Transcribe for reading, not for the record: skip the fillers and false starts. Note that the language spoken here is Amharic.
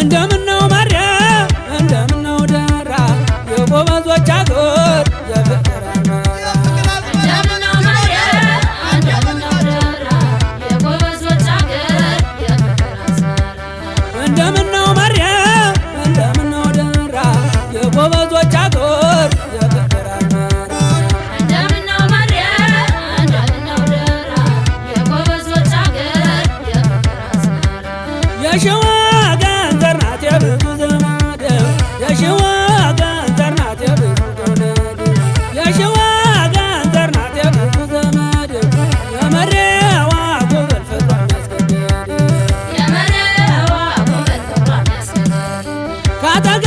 እንደምነው ማርያ እንደምነው ደራ የጎበዞች አገር የፍቅር አዝመራ እንደምነው ማርያ እንደምነው ደራ የጎበዞች አገር የፍቅር አዝመራ እንደምነው ማርያ እንደምነው ደራ የጎበዞች አገር የፍቅር አዝመራ እንደምነው ማርያ እንደምነው ደራ የጎበዞች አገር የፍቅር አዝመራ የሸዋ ገንዘር ናት የብዙ ዘመድ የሸዋ ገንዘር ናት የብዙ ዘመድ የሸዋ ገንዘር ናት የብዙ ዘመድ የመሬዋ ጎበል ፍቅሯን ያስገደድ የመሬዋ ጎበል ፍቅሯን ያስገደድ ካጠገ